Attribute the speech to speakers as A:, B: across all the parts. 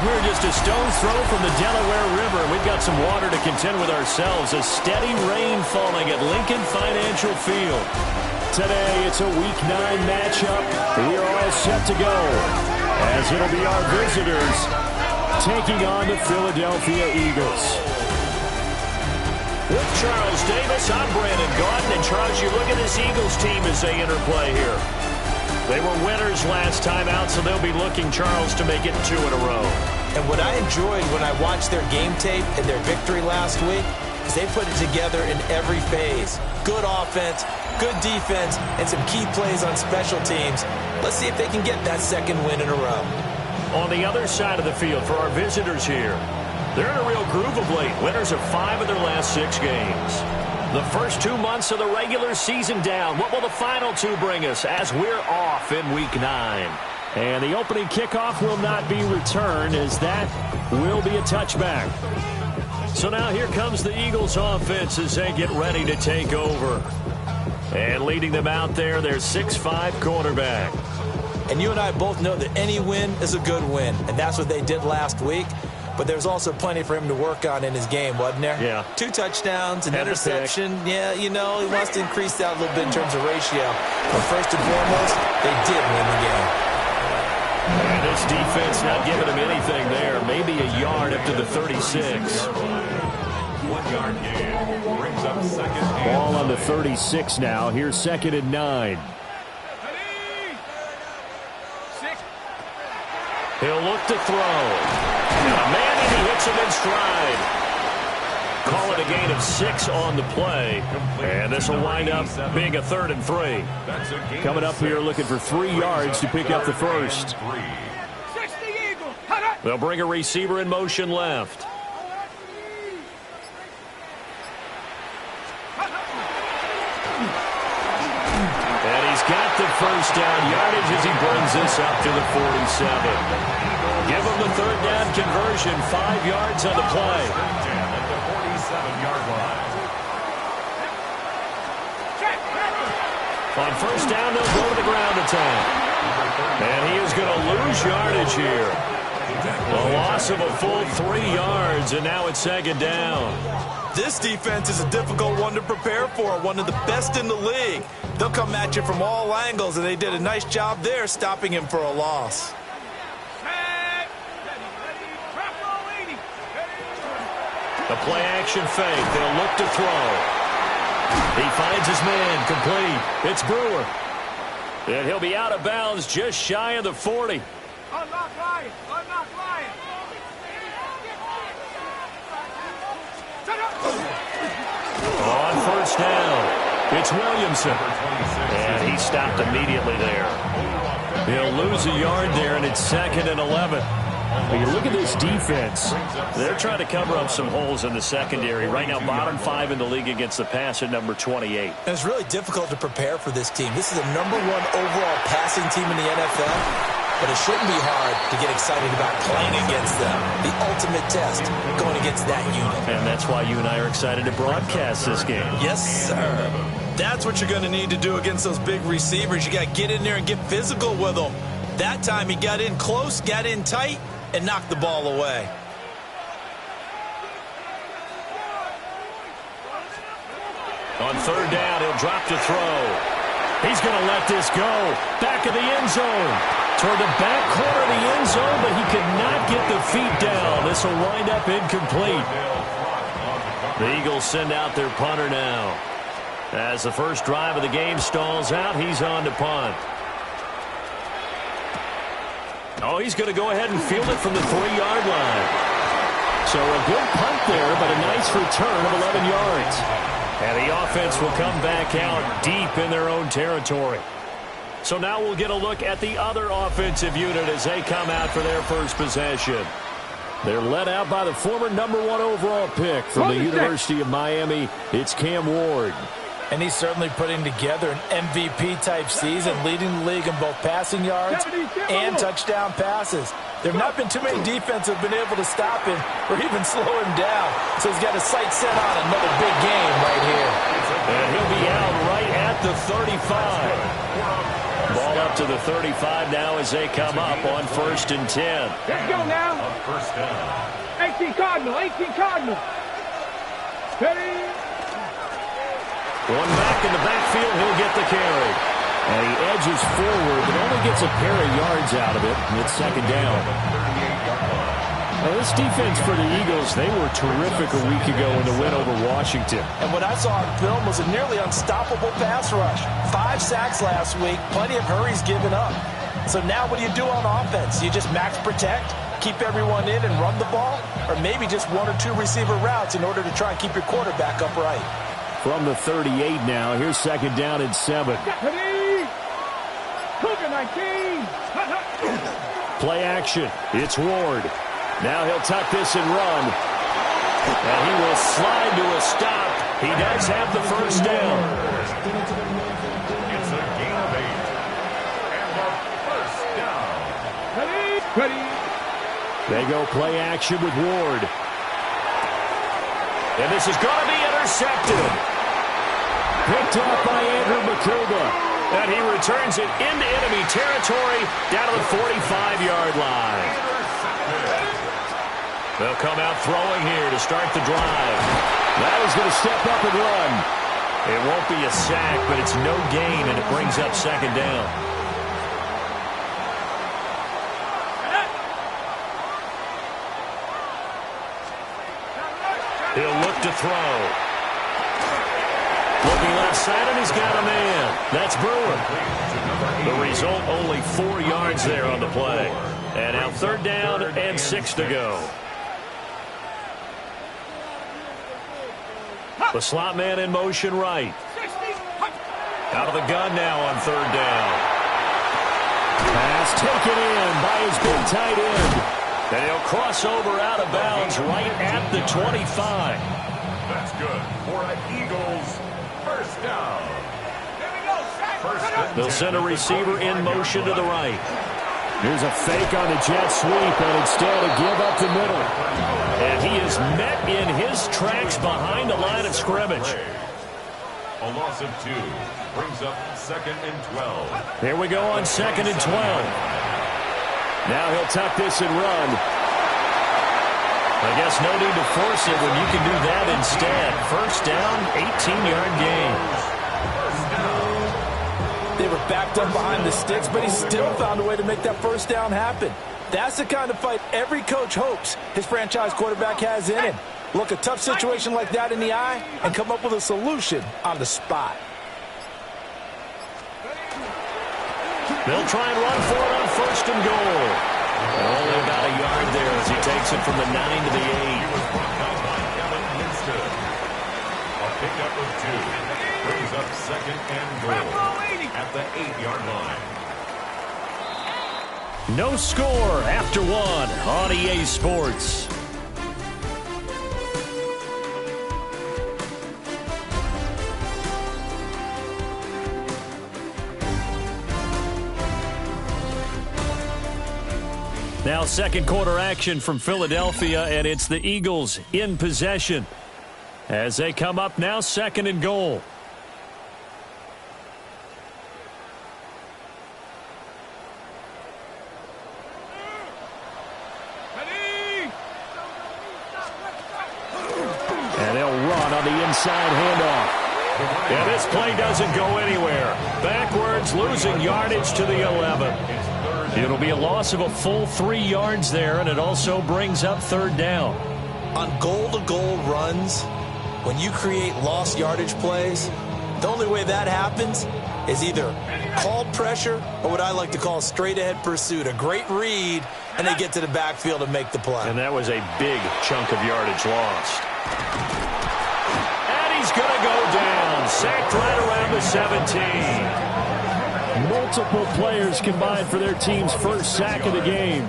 A: We're just a stone's throw from the Delaware River. We've got some water to contend with ourselves. A steady rain falling at Lincoln Financial Field. Today, it's a Week 9 matchup. We are all set to go, as it'll be our visitors taking on the Philadelphia Eagles.
B: With Charles Davis, I'm Brandon Gaudin. And Charles, you look at this Eagles team as they interplay here. They were winners last time out, so they'll be looking, Charles, to make it 2 in a row.
C: And what I enjoyed when I watched their game tape and their victory last week is they put it together in every phase. Good offense, good defense, and some key plays on special teams. Let's see if they can get that second win in a row.
B: On the other side of the field for our visitors here, they're in a real groove of late. Winners of 5 of their last 6 games. The first 2 months of the regular season down. What will the final 2 bring us as we're off in Week 9?
A: And the opening kickoff will not be returned, as that will be a touchback.
B: So now here comes the Eagles offense as they get ready to take over. And leading them out there, their 6'5" quarterback.
C: And you and I both know that any win is a good win, and that's what they did last week. But there's also plenty for him to work on in his game, wasn't there?
B: Yeah.
C: 2 touchdowns, an
B: And
C: interception. Yeah, you know, he wants to increase that a little bit in terms of ratio. But first and foremost, they did win the game.
B: And this defense not giving him anything there. Maybe a yard up to the 36.
D: 1-yard gain brings up second.
A: Ball on the 36 now. Here's 2nd and 9.
B: He'll look to throw. Got a man, and he hits him in stride. Call it a gain of 6 on the play. And this will wind up being a 3rd and 3.
A: Coming up here looking for 3 yards to pick up the first.
B: They'll bring a receiver in motion left. And he's got the first down yardage as he brings this up to the 47. Give him the 3rd down conversion, 5 yards on the play. On first down, they'll go to the ground attack. And he is going to lose yardage here. A loss of a full 3 yards, and now it's 2nd down.
C: This defense is a difficult one to prepare for, one of the best in the league. They'll come at you from all angles, and they did a nice job there stopping him for a loss.
B: The play-action fake. They'll look to throw. He finds his man. Complete. It's Brewer. And he'll be out of bounds just shy of the 40.
E: Unlock Lion! Unlock Lion!
B: On first down, it's Williamson. And he stopped immediately there. He'll lose a yard there, and it's 2nd and 11.
A: When you look at this defense,
B: they're trying to cover up some holes in the secondary. Right now, bottom 5 in the league against the pass at number 28.
C: And it's really difficult to prepare for this team. This is the #1 overall passing team in the NFL, but it shouldn't be hard to get excited about playing against them. The ultimate test going against that unit.
B: And that's why you and I are excited to broadcast this game.
C: Yes, sir. That's what you're going to need to do against those big receivers. You got to get in there and get physical with them. That time he got in close, got in tight, and knocked the ball away.
B: On 3rd down, he'll drop to throw. He's going to let this go. Back of the end zone. Toward the back corner of the end zone, but he could not get the feet down. This will wind up incomplete. The Eagles send out their punter now. As the first drive of the game stalls out, he's on to punt. Oh, he's going to go ahead and field it from the 3-yard line.
A: so a good punt there, but a nice return of 11 yards.
B: And the offense will come back out deep in their own territory. So now we'll get a look at the other offensive unit as they come out for their first possession.
A: They're led out by the former #1 overall pick from the University of Miami. It's Cam Ward.
C: And he's certainly putting together an MVP-type season, leading the league in both passing yards and touchdown passes. There have not been too many defenses have been able to stop him or even slow him down. So he's got his sights set on another big game right here.
B: And he'll be out right at the 35.
A: Ball up to the 35 now as they come up on 1st and 10.
E: Let's go now.
D: First down.
E: 18 Cardinal, 18 Cardinal. Ready?
A: One back in the backfield, he'll get the carry. And he edges forward, but only gets a pair of yards out of it. It's 2nd down. Now, this defense for the Eagles, they were terrific a week ago in the win over Washington.
C: And what I saw on film was a nearly unstoppable pass rush. 5 sacks last week, plenty of hurries given up. So now what do you do on offense? You just max protect, keep everyone in and run the ball? Or maybe just 1 or 2 receiver routes in order to try and keep your quarterback upright?
A: From the 38 now, here's 2nd down and 7.
E: Ready? Cougar 19.
A: Play action. It's Ward. Now he'll tuck this and run. And he will slide to a stop. He does have the 1st down.
D: It's a gain of 8. And the 1st down.
E: Ready? Ready?
A: They go play action with Ward. And this is going to be intercepted. Picked off by Andrew Makuba. And he returns it into enemy territory down to the 45-yard line. They'll come out throwing here to start the drive. Now he's going to step up and run. It won't be a sack, but it's no gain, and it brings up 2nd down. He'll look to throw. Looking left side, and he's got a man. That's Brewer. The result, only 4 yards there on the play. And now 3rd down and 6 to go. The slot man in motion right. Out of the gun now on 3rd down. Pass taken in by his big tight end. And he'll cross over out of bounds right at the 25.
D: That's good for an Eagles 1st down.
E: Here we go, Sack.
A: They'll send a receiver in motion to the right. Here's a fake on the jet sweep, and instead a give up the middle. And he is met in his tracks behind the line of scrimmage.
D: A loss of 2 brings up 2nd and 12.
A: Here we go on 2nd and 12. Now he'll tuck this and run. I guess no need to force it when you can do that instead. 1st down, 18-yard gain.
C: They were backed up behind the sticks, but he still found a way to make that 1st down happen. That's the kind of fight every coach hopes his franchise quarterback has in him. Look a tough situation like that in the eye and come up with a solution on the spot.
A: They'll try and run for it on 1st and goal. Only about a yard there as he takes it from the 9 to the 8.
D: He was brought down by Kevin Minster. A pickup of 2 brings up 2nd and goal at the 8-yard line.
A: No score after 1 on EA Sports. Now 2nd quarter action from Philadelphia, and it's the Eagles in possession as they come up now 2nd and goal. And they'll run on the inside handoff. And this play doesn't go anywhere. Backwards, losing yardage to the 11. It'll be a loss of a full 3 yards there, and it also brings up 3rd down.
C: On goal-to-goal runs, when you create lost yardage plays, the only way that happens is either called pressure or what I like to call straight-ahead pursuit. A great read, and they get to the backfield and make the play.
A: And that was a big chunk of yardage lost. And he's going to go down. Sacked right around the 17. Multiple players combined for their team's 1st sack of the game.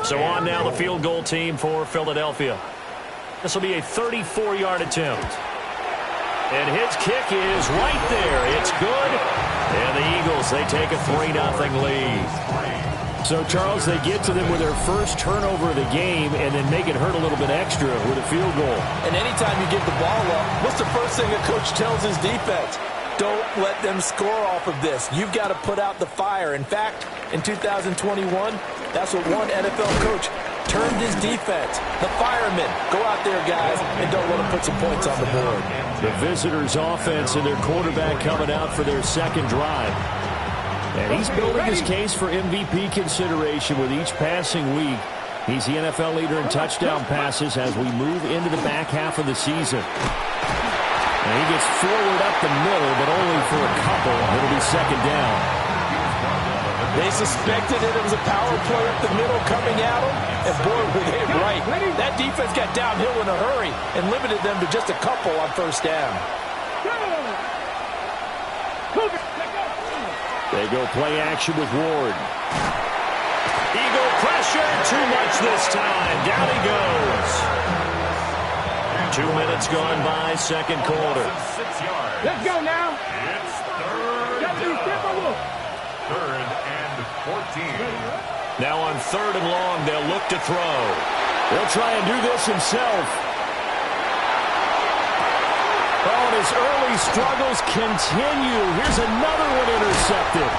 A: So on now the field goal team for Philadelphia. This will be a 34-yard attempt. And his kick is right there. It's good. And the Eagles, they take a 3-0 lead. So, Charles, they get to them with their first turnover of the game and then make it hurt a little bit extra with a field goal.
C: And anytime you give the ball up, what's the first thing a coach tells his defense? Don't let them score off of this. You've got to put out the fire. In fact, in 2021, that's what one NFL coach termed his defense. The firemen. Go out there, guys, and don't let them put some points on the board.
A: The visitors' offense and their quarterback coming out for their second drive. And he's building his case for MVP consideration with each passing week. He's the NFL leader in touchdown passes as we move into the back half of the season. And he gets forward up the middle, but only for a couple. It'll be second down.
C: They suspected it was a power play up the middle coming at them, and boy, were they right. That defense got downhill in a hurry and limited them to just a couple on first down.
A: They go play action with Ward. Eagle pressure, too much this time. Down he goes. 2 minutes gone by, second quarter.
D: 6 yards.
E: Let's go now.
D: It's third and 14.
A: Now on third and long, they'll look to throw. They'll try and do this himself. Oh, and his early struggles continue. Here's another one intercepted.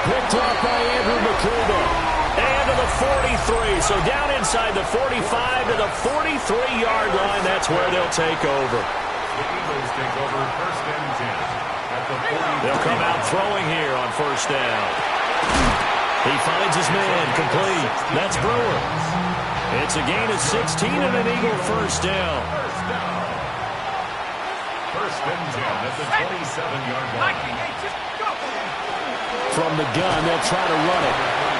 A: Picked off by Andrew McCullough. And to the 43. So down inside the 45 to the 43-yard line. That's where they'll take over.
D: The Eagles take over first and 10 at the 43.
A: They'll come out throwing here on first down. He finds his man complete. That's Brewer. It's a gain of 16 and an Eagle first down.
D: First and 10 at the 27-yard line.
A: From the gun, they'll try to run it.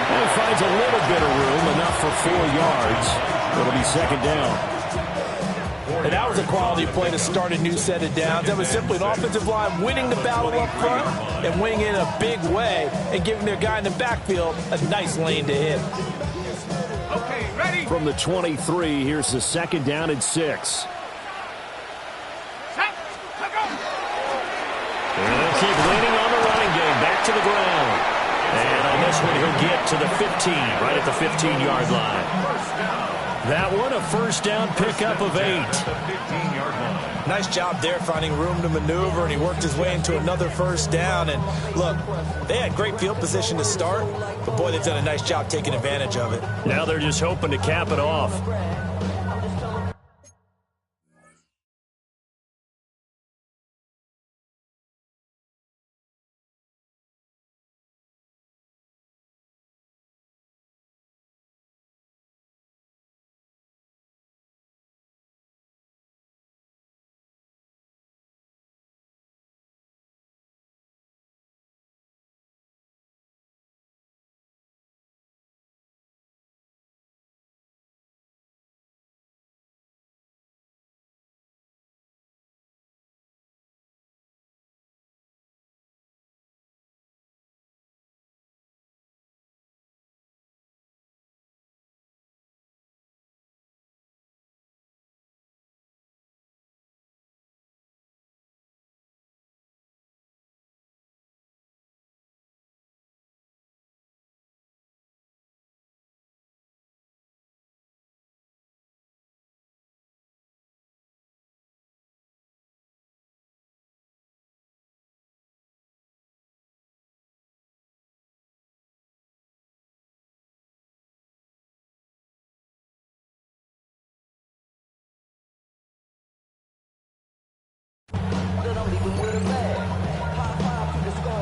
A: And he finds a little bit of room, enough for 4 yards. It'll be second down.
C: And that was a quality play to start a new set of downs. That was simply an offensive line winning the battle up front and winning in a big way and giving their guy in the backfield a nice lane to hit.
E: Okay, ready.
A: From the 23, here's the second down and 6. And they'll keep leaning on the running game. Back to the ground. And on this one, he'll get to the 15, right at the 15-yard line. That one, a first down pickup of 8.
C: Nice job there finding room to maneuver, and he worked his way into another first down. And look, they had great field position to start, but boy, they've done a nice job taking advantage of it.
A: Now they're just hoping to cap it off.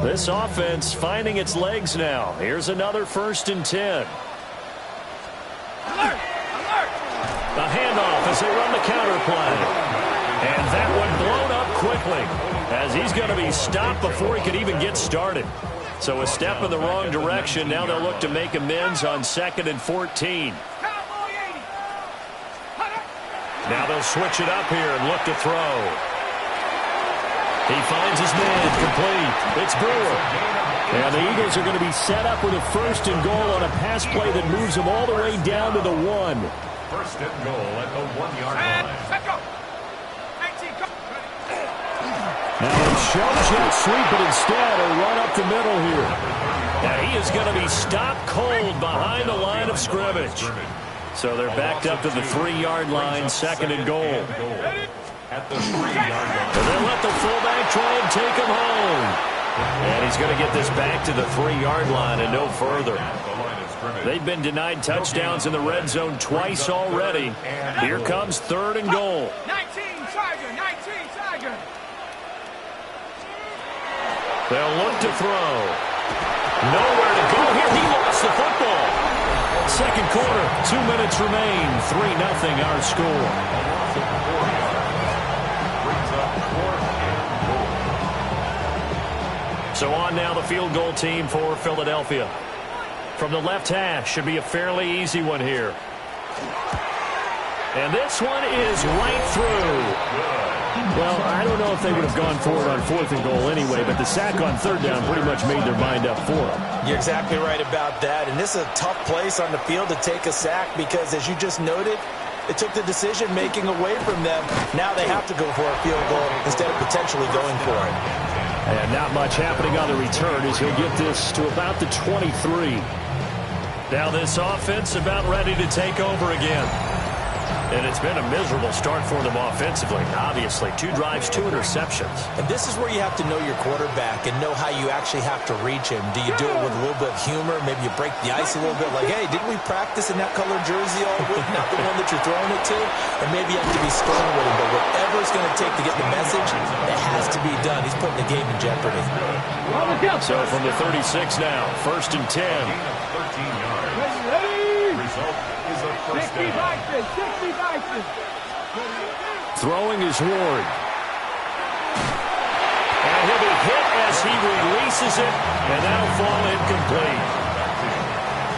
A: This offense finding its legs now. Here's another first and 10.
E: Alert! Alert!
A: The handoff as they run the counter play. And that one blown up quickly as he's going to be stopped before he could even get started. So a step in the wrong direction. Now they'll look to make amends on 2nd and 14. Now they'll switch it up here and look to throw. He finds his man complete. It's Brewer. And the Eagles are going to be set up with a first and goal on a pass play that moves them all the way down to the 1.
D: First and goal at the 1-yard line.
A: Now it shows you to sweep it instead or run up the middle here. Now he is going to be stopped cold behind the line of scrimmage. So they're backed up to the 3-yard line, 2nd and goal.
D: at the 3-yard line.
A: And they'll let the fullback try and take him home. And he's going to get this back to the 3-yard line and no further. They've been denied touchdowns in the red zone twice already. Here comes 3rd and goal.
E: 19 Tiger, 19 Tiger.
A: They'll look to throw. Nowhere to go here. He lost the football. Second quarter, 2 minutes remain. 3-0 our score. So on now the field goal team for Philadelphia. From the left hash, should be a fairly easy one here. And this one is right through. Well, I don't know if they would have gone for it on 4th and goal anyway, but the sack on 3rd down pretty much made their mind up for them.
C: You're exactly right about that. And this is a tough place on the field to take a sack because, as you just noted, it took the decision-making away from them. Now they have to go for a field goal instead of potentially going for it.
A: And not much happening on the return as he'll get this to about the 23. Now this offense about ready to take over again. And it's been a miserable start for them offensively. Obviously, 2 drives, 2 interceptions.
C: And this is where you have to know your quarterback and know how you actually have to reach him. Do you do it with a little bit of humor? Maybe you break the ice a little bit like, hey, didn't we practice in that colored jersey all week? Not the one that you're throwing it to? And maybe you have to be stern with him. But whatever it's going to take to get the message, it has to be done. He's putting the game in jeopardy.
A: So from the 36 now, 1st and 10.
D: 13 yards. Result is a first
E: 60
D: down.
E: Vikings, 60 Vikings.
A: Throwing is Ward. And he'll be hit as he releases it, and that'll fall incomplete.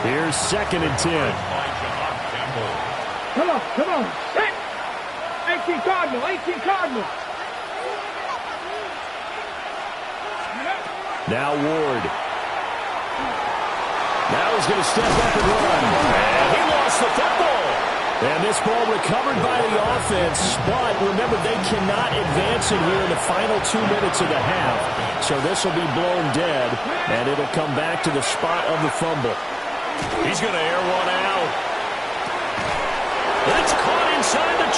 A: Here's 2nd and 10.
E: Come on, come on. 18 Cardinal, 18 Cardinal.
A: Now Ward. Now he's going to step up and run. And he lost the football. And this ball recovered by the offense. But remember, they cannot advance it here in the final 2 minutes of the half. So this will be blown dead. And it'll come back to the spot of the fumble. He's going to air one out. That's caught inside the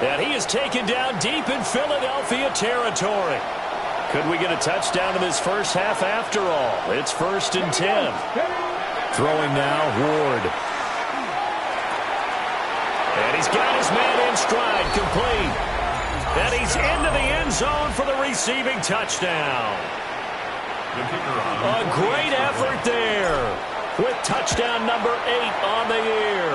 A: 20. And he is taken down deep in Philadelphia territory. Could we get a touchdown in this first half after all? It's 1st and 10. Throwing now, Ward. And he's got his man in stride, complete. And he's into the end zone for the receiving touchdown. A great effort there with touchdown number 8 on the year.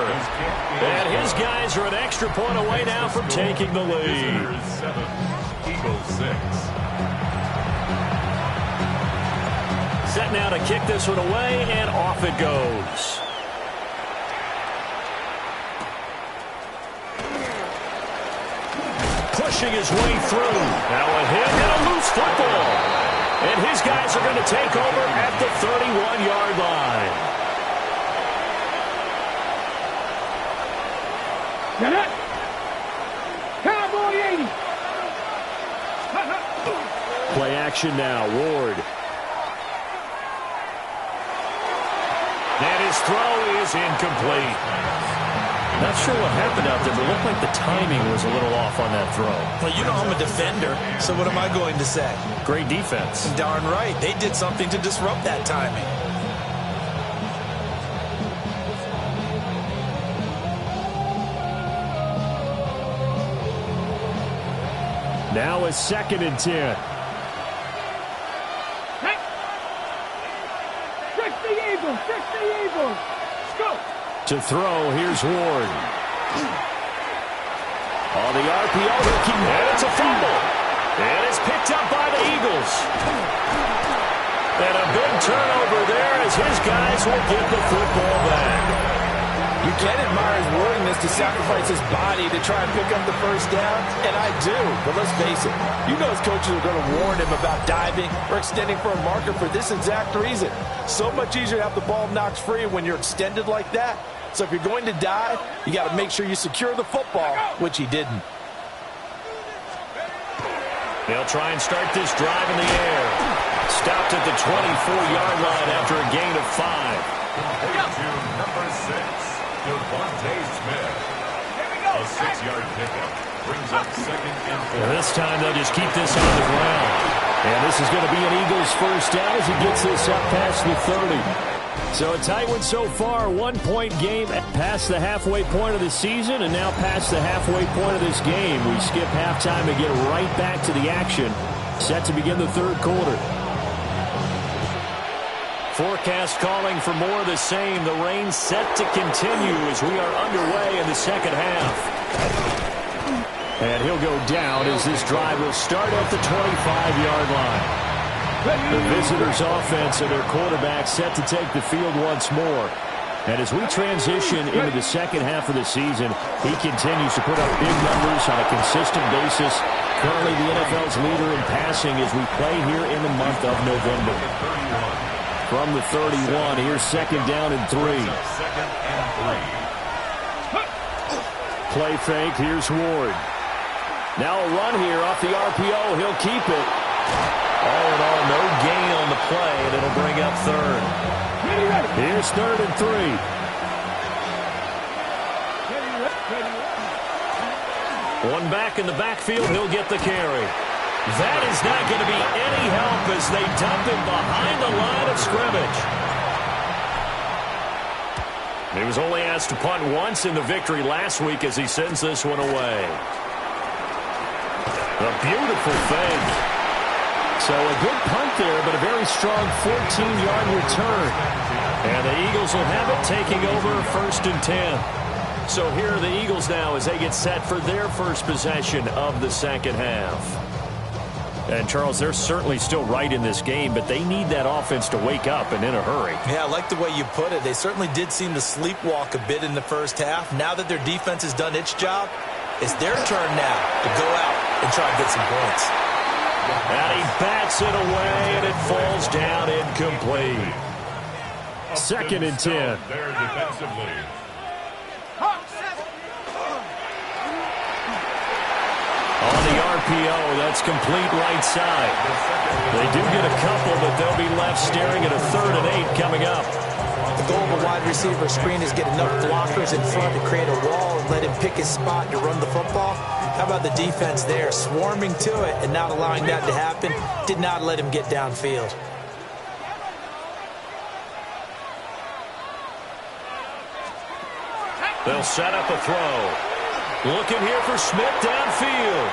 A: And his guys are an extra point away now from taking the lead.
D: Eagles 6.
A: Set now to kick this one away, and off it goes. Pushing his way through. Now a hit and a loose football. And his guys are going to take over at the 31-yard line.
E: Get it. Cowboy 80.
A: Play action now, Ward. And his throw is incomplete. Not sure what happened out there, but it looked like the timing was a little off on that throw.
C: Well, you know I'm a defender, so what am I going to say?
A: Great defense.
C: Darn right. They did something to disrupt that timing.
A: Now a 2nd and 10. To throw, here's Ward. On the RPO, looking, and it's a fumble. And it's picked up by the Eagles. And a big turnover there as his guys will get the football back.
C: You can admire his willingness to sacrifice his body to try and pick up the first down, and I do. But let's face it, you know his coaches are going to warn him about diving or extending for a marker for this exact reason. So much easier to have the ball knocked free when you're extended like that. So if you're going to dive, you got to make sure you secure the football, which he didn't.
A: They'll try and start this drive in the air. Stopped at the 24-yard line after a gain of 5.
D: Number 6. Devontae Smith. A 6-yard pickup. Brings up second and 4.
A: And this time they'll just keep this on the ground. And this is going to be an Eagles first down as he gets this up past the 30. So a tight one so far, 1-point game past the halfway point of the season and now past the halfway point of this game. We skip halftime and get right back to the action. Set to begin the third quarter. Forecast calling for more of the same. The rain set to continue as we are underway in the second half. And he'll go down as this drive will start at the 25-yard line. The visitors' offense and their quarterback set to take the field once more. And as we transition into the second half of the season, he continues to put up big numbers on a consistent basis. Currently the NFL's leader in passing as we play here in the month of November. From the 31, here's second down and 3. Play fake, here's Ward. Now a run here off the RPO. He'll keep it. All in all, no gain on the play, and it'll bring up third. Here's third and 3. One back in the backfield. He'll get the carry. That is not going to be any help as they dump him behind the line of scrimmage. He was only asked to punt once in the victory last week as he sends this one away. A beautiful fake. So a good punt there, but a very strong 14-yard return. And the Eagles will have it taking over first and 10. So here are the Eagles now as they get set for their first possession of the second half. And, Charles, they're certainly still right in this game, but they need that offense to wake up and in a hurry.
C: Yeah, I like the way you put it. They certainly did seem to sleepwalk a bit in the first half. Now that their defense has done its job, it's their turn now to go out and try and get some points.
A: And he bats it away, and it falls down incomplete. Second and 10.
D: There defensively.
A: On the RPO, that's complete right side. They do get a couple, but they'll be left staring at a 3rd and 8 coming up.
C: The goal of a wide receiver screen is get enough blockers in front to create a wall and let him pick his spot to run the football. How about the defense there, swarming to it and not allowing that to happen? Did not let him get downfield.
A: They'll set up a throw. Looking here for Smith downfield.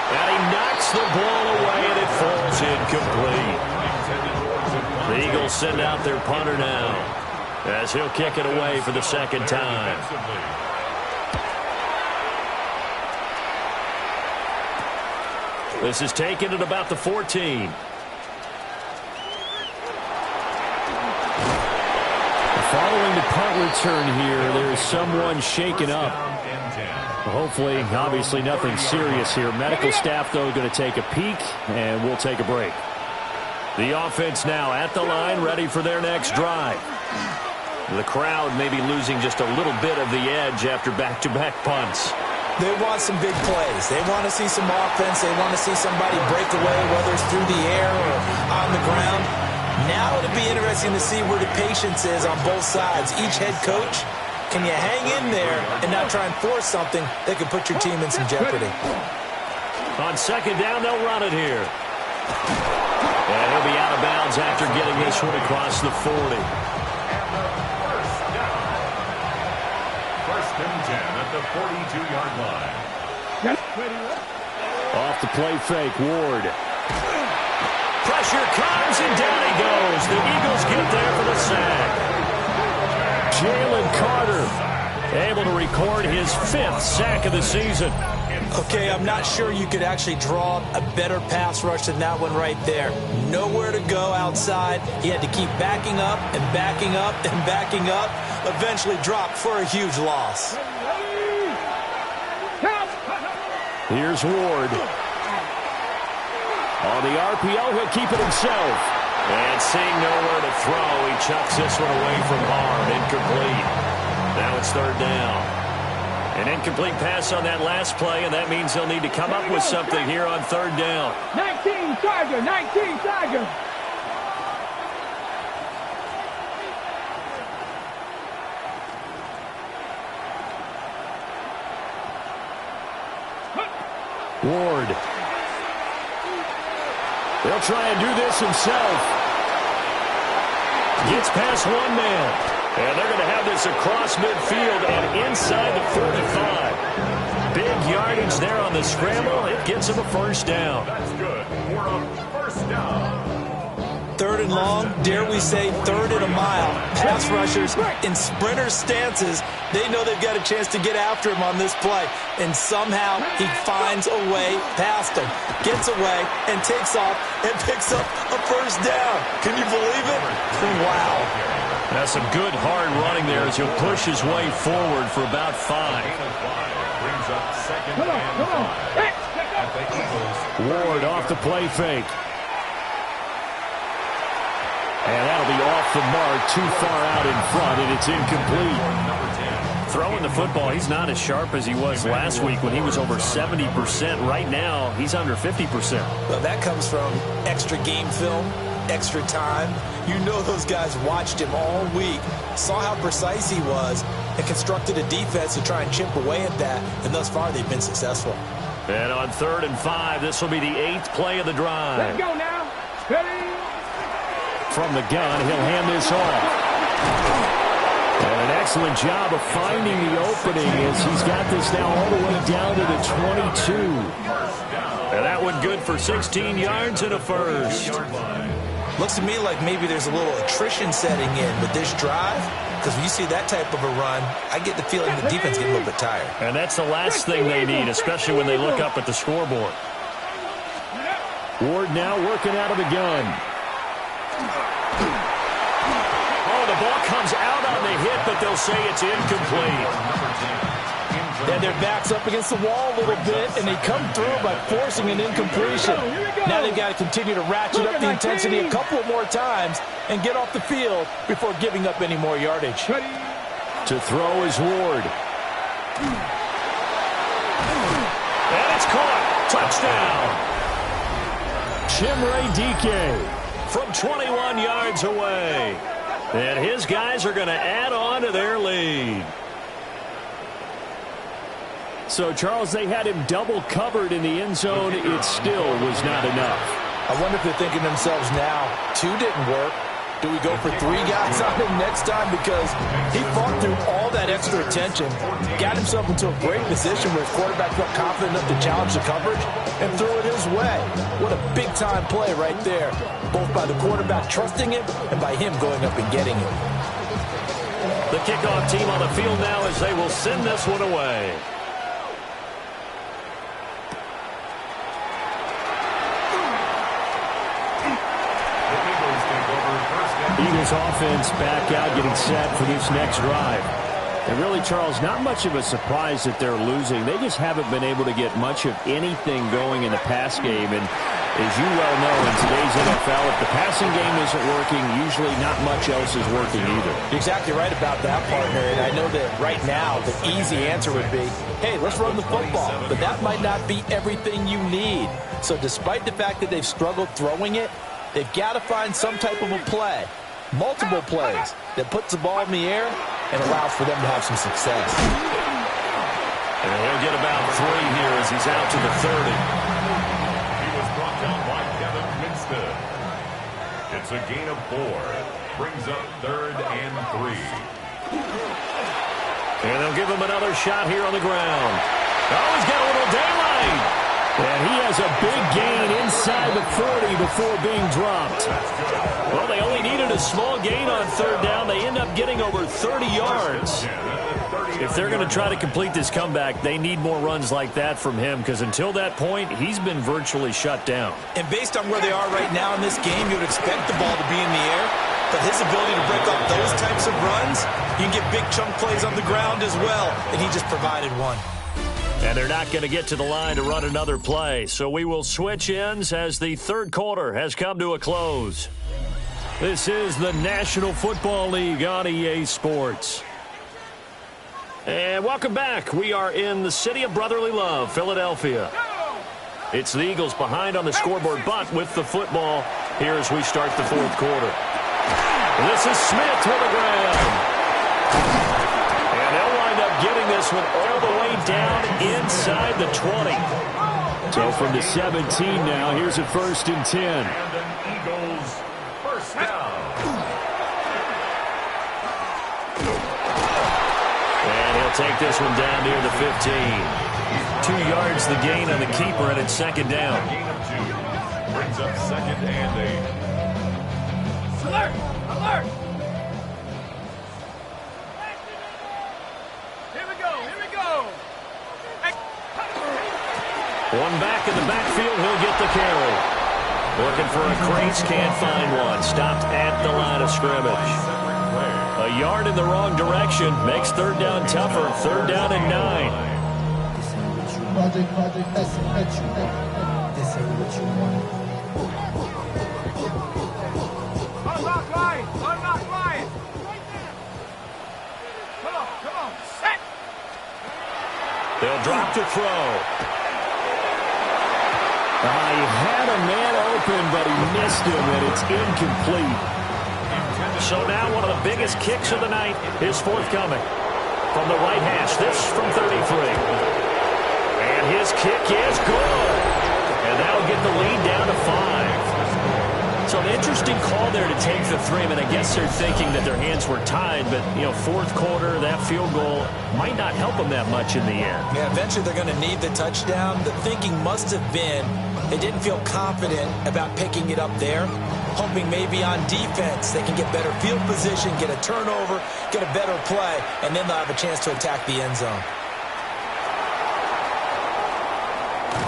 A: And he knocks the ball away, and it falls incomplete. The Eagles send out their punter now as he'll kick it away for the second time. This is taken at about the 14. Following the punt return here, there is someone shaken up. Hopefully, obviously nothing serious here. Medical staff, though, going to take a peek, and we'll take a break. The offense now at the line, ready for their next drive. The crowd may be losing just a little bit of the edge after back-to-back punts.
C: They want some big plays. They want to see some offense. They want to see somebody break away, whether it's through the air or on the ground. Now it'll be interesting to see where the patience is on both sides. Each head coach, can you hang in there and not try and force something that could put your team in some jeopardy?
A: On second down, they'll run it here. And he'll be out of bounds after getting this one across the 40.
D: First and 10 at the 42-yard line.
A: Off the play fake, Ward. Pressure comes, and down he goes. The Eagles get there for the sack. Jalen Carter able to record his 5th sack of the season.
C: Okay, I'm not sure you could actually draw a better pass rush than that one right there. Nowhere to go outside. He had to keep backing up and backing up and backing up. Eventually dropped for a huge loss.
A: Here's Ward. On the RPO, he'll keep it himself. And seeing nowhere to throw, he chucks this one away from harm. Incomplete. Now it's third down. An incomplete pass on that last play, and that means they'll need to come up with something here on third down.
E: 19 Charger, 19 Charger.
A: Ward. He'll try and do this himself. Gets past one man. And they're going to have this across midfield and inside the 45. Big yardage there on the scramble. It gets him a first down.
D: That's good for a first down.
C: Third and long, dare we say third and a mile. Pass rushers in sprinter stances, they know they've got a chance to get after him on this play. And somehow he finds a way past him, gets away, and takes off and picks up a first down. Can you believe it? Wow.
A: That's some good hard running there as he'll push his way forward for about 5.
D: Brings up second and 5 at the Eagles.
A: Ward off the play fake. And that'll be off the mark, too far out in front, and it's incomplete. Throwing the football, he's not as sharp as he was last week when he was over 70%. Right now, he's under 50%.
C: Well, that comes from extra game film, extra time. You know those guys watched him all week, saw how precise he was, and constructed a defense to try and chip away at that, and thus far they've been successful.
A: And on 3rd and 5, this will be the 8th play of the drive.
E: Let's go now. Ready?
A: From the gun, he'll hand this off. And an excellent job of finding the opening as he's got this now all the way down to the 22. And that one good for 16 yards and a first.
C: Looks to me like maybe there's a little attrition setting in with this drive, because when you see that type of a run, I get the feeling the defense getting a little bit tired.
A: And that's the last thing they need, especially when they look up at the scoreboard. Ward now working out of the gun. Oh, the ball comes out on the hit, but they'll say it's incomplete.
C: And their back's up against the wall a little bit, and they come through by forcing an incompletion. Now they've got to continue to ratchet up the intensity a couple more times and get off the field before giving up any more yardage.
A: To throw is Ward. And it's caught. Touchdown. Chimere Dike from 21 yards away. And his guys are going to add on to their lead. So, Charles, they had him double covered in the end zone. It still was not enough.
C: I wonder if they're thinking to themselves now, 2 didn't work. Do we go for 3 guys on him next time? Because he fought through all that extra attention, got himself into a great position where his quarterback felt confident enough to challenge the coverage and threw it his way. What a big-time play right there, both by the quarterback trusting him and by him going up and getting it.
A: The kickoff team on the field now as they will send this one away. Eagles offense back out, getting set for this next drive. And really, Charles, not much of a surprise that they're losing. They just haven't been able to get much of anything going in the pass game. And as you well know, in today's NFL, if the passing game isn't working, usually not much else is working either.
C: You're exactly right about that, partner. And I know that right now the easy answer would be, hey, let's run the football. But that might not be everything you need. So despite the fact that they've struggled throwing it, they've got to find some type of a play. Multiple plays that puts the ball in the air and allows for them to have some success.
A: And he'll get about 3 here as he's out to the 30.
D: He was brought down by Kevin Winstead. It's a gain of 4. Brings up 3rd and 3.
A: And they'll give him another shot here on the ground. Oh, he's got a little daylight. And he has a big gain inside the 40 before being dropped. Well, they only needed a small gain on 3rd down. They end up getting over 30 yards. If they're going to try to complete this comeback, they need more runs like that from him, because until that point, he's been virtually shut down.
C: And based on where they are right now in this game, you would expect the ball to be in the air. But his ability to break off those types of runs, you can get big chunk plays on the ground as well. And he just provided one.
A: And they're not going to get to the line to run another play. So we will switch ends as the 3rd quarter has come to a close. This is the National Football League on EA Sports. And welcome back. We are in the city of brotherly love, Philadelphia. It's the Eagles behind on the scoreboard, but with the football here as we start the 4th quarter. This is Smith to the ground. And they'll wind up getting this one all the way down inside the 20. So from the 17 now, here's a 1st and 10.
D: And an Eagles first down.
B: And he'll take this one down near the 15. 2 yards the gain on the keeper, and it's 2nd down.
D: Gain of 2. Brings up 2nd and 8.
E: Alert! Alert! Here we go! Here we go!
B: One back in the backfield, he'll get the carry. Looking for a crease, can't find one. Stopped at the line of scrimmage. A yard in the wrong direction makes 3rd down tougher. 3rd down and 9.
E: Unlock line! Unlock line! Come on! Set!
B: They'll drop to throw.
A: He had a man open, but he missed him, and it's incomplete.
B: So now one of the biggest kicks of the night is forthcoming. From the right hash, this from 33. And his kick is good. And that'll get the lead down to 5. So an interesting call there to take the 3. I mean, I guess they're thinking that their hands were tied, but, 4th quarter, that field goal might not help them that much in the end.
C: Yeah, eventually they're going to need the touchdown. The thinking must have been they didn't feel confident about picking it up there, hoping maybe on defense they can get better field position, get a turnover, get a better play, and then they'll have a chance to attack the end zone.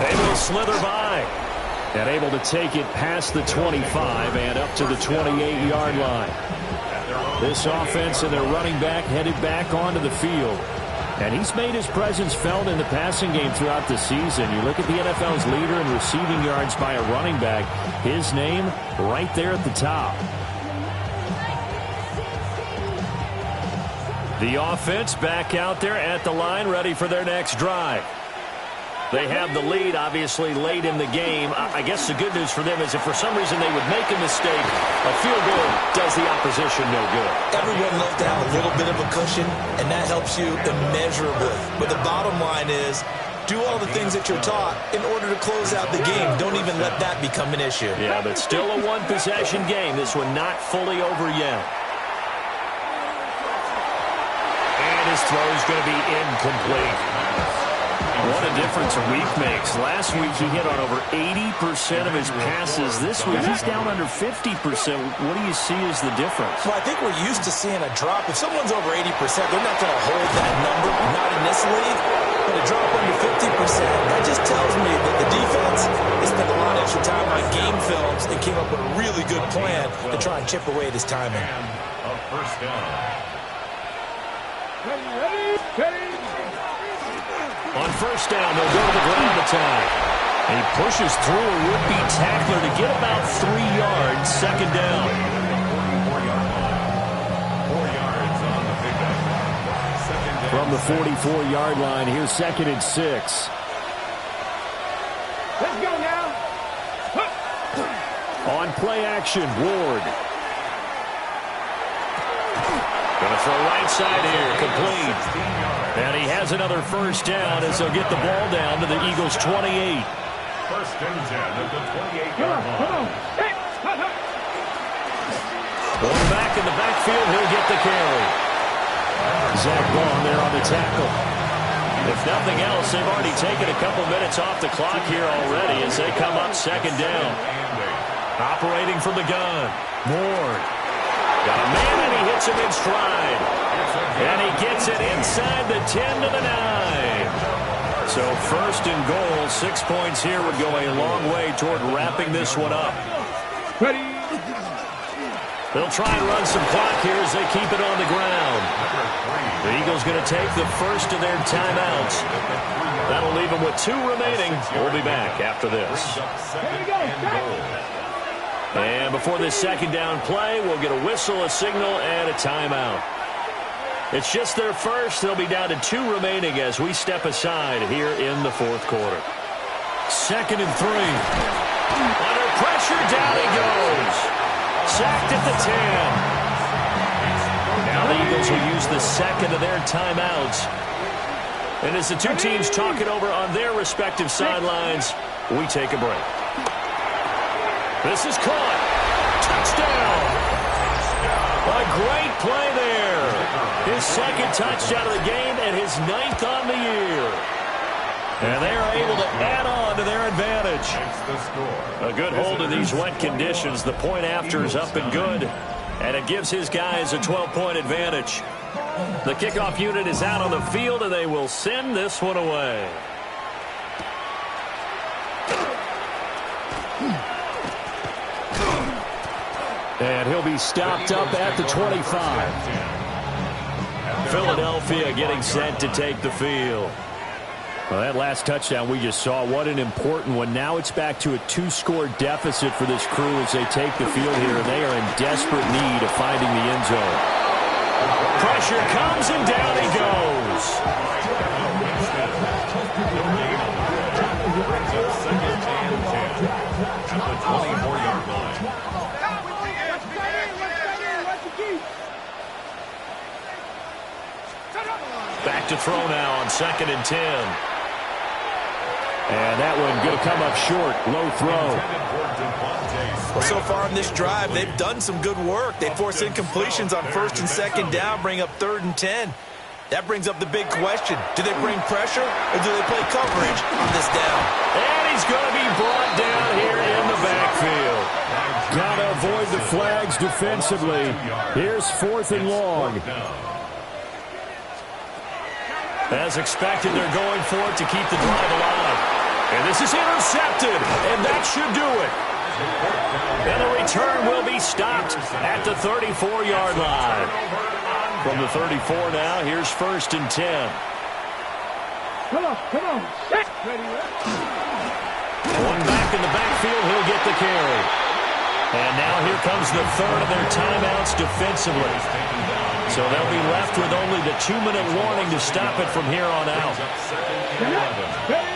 B: They will slither by.
A: And able to take it past the 25 and up to the 28-yard line. This offense and their running back headed back onto the field. And he's made his presence felt in the passing game throughout the season. You look at the NFL's leader in receiving yards by a running back. His name right there at the top.
B: The offense back out there at the line, ready for their next drive. They have the lead, obviously, late in the game. I guess the good news for them is if for some reason they would make a mistake, a field goal does the opposition no good.
C: Everyone loves to have a little bit of a cushion, and that helps you immeasurably. But the bottom line is, do all the things that you're taught in order to close out the game. Don't even let that become an issue.
B: Yeah, but still a one-possession game. This one not fully over yet. And his throw is going to be incomplete. What a difference a week makes. Last week he hit on over 80% of his passes. This week he's down under 50%. What do you see as the difference?
C: Well, I think we're used to seeing a drop. If someone's over 80%, they're not going to hold that number, not in this league. But a drop under 50%, that just tells me that the defense has spent a lot of extra time on game films and came up with a really good plan to try and chip away at his timing.
D: A first down.
E: Ready?
B: On first down, they'll go to the ground attack. He pushes through a would-be tackler to get about 3 yards. 2nd down.
D: 4 yards on the pickup.
A: From the 44-yard line, here's 2nd and 6.
E: Let's go now.
A: On play action, Ward.
B: Going to throw right side here, complete. And he has another first down as they'll get the ball down to the Eagles' 28.
D: First and 10 at the 28-yard line.
E: Come on. Hey,
B: One back in the backfield, he'll get the carry.
A: Zach Bond there on the tackle.
B: If nothing else, they've already taken a couple minutes off the clock here already as they come up 2nd down. Operating from the gun, Ward. Got a man and he hits him in stride. And he gets it inside the 10 to the 9. So 1st and goal, 6 points here would go a long way toward wrapping this one up.
E: Ready?
B: They'll try and run some clock here as they keep it on the ground. The Eagles going to take the first of their timeouts. That'll leave them with 2 remaining. We'll be back after this. And before this 2nd down play, we'll get a whistle, a signal, and a timeout. It's just their first. They'll be down to 2 remaining as we step aside here in the 4th quarter. 2nd and 3. Under pressure, down he goes. Sacked at the 10. Now the Eagles will use the 2nd of their timeouts
A: And as the two teams talk it over on their respective sidelines, we take a break. This is caught. Touchdown. A great play there. His second touchdown of the game and his 9th on the year. And they are able to add on to their advantage. A good hold of these wet conditions. The point after is up and good. And it gives his guys a 12-point advantage. The kickoff unit is out on the field, and they will send this one away. And he'll be stopped up at the 25. Philadelphia getting set to take the field. Well, that last touchdown we just saw, what an important one. Now it's back to a 2-score deficit for this crew as they take the field here, and they are in desperate need of finding the end zone. Pressure comes, and down he goes. Back to throw now on 2nd and 10. And that one going to come up short. Low throw.
C: Well, so far in this drive, they've done some good work. They force incompletions on 1st and 2nd down, bring up 3rd and 10. That brings up the big question. Do they bring pressure or do they play coverage on this down?
A: And he's going to be brought down here in the backfield. Got to avoid the flags defensively. Here's 4th and long. As expected, they're going for it to keep the drive alive. And this is intercepted, and that should do it. And the return will be stopped at the 34-yard line. From the 34 now, here's 1st and 10.
E: Come on.
A: One back in the backfield, he'll get the carry. And now here comes the 3rd of their timeouts defensively. So they'll be left with only the 2-minute warning to stop it from here on out.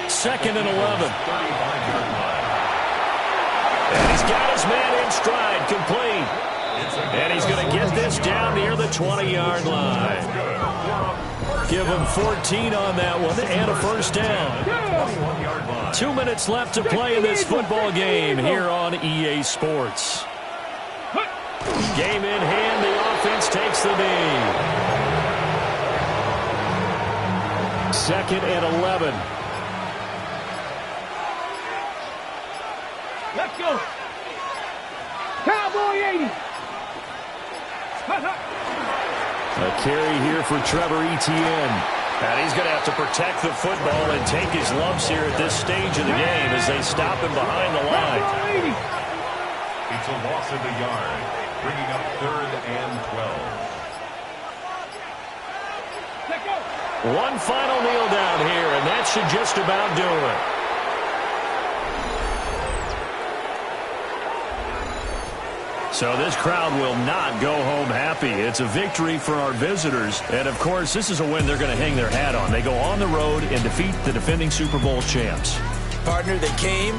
A: 2nd and 11. And he's got his man in stride, complete. And he's going to get this down near the 20-yard line. Give him 14 on that one and a 1st down. 2 minutes left to play in this football game here on EA Sports. Game in hand, the offense takes the knee. 2nd and 11.
E: Let's go. Cowboy 80.
A: A carry here for Trevor Etienne. And he's going to have to protect the football and take his lumps here at this stage of the game as they stop him behind the line.
D: It's a loss of a yard, bringing up 3rd and 12.
A: One final kneel down here, and that should just about do it. So this crowd will not go home happy. It's a victory for our visitors. And, of course, this is a win they're going to hang their hat on. They go on the road and defeat the defending Super Bowl champs.
C: Partner, they came,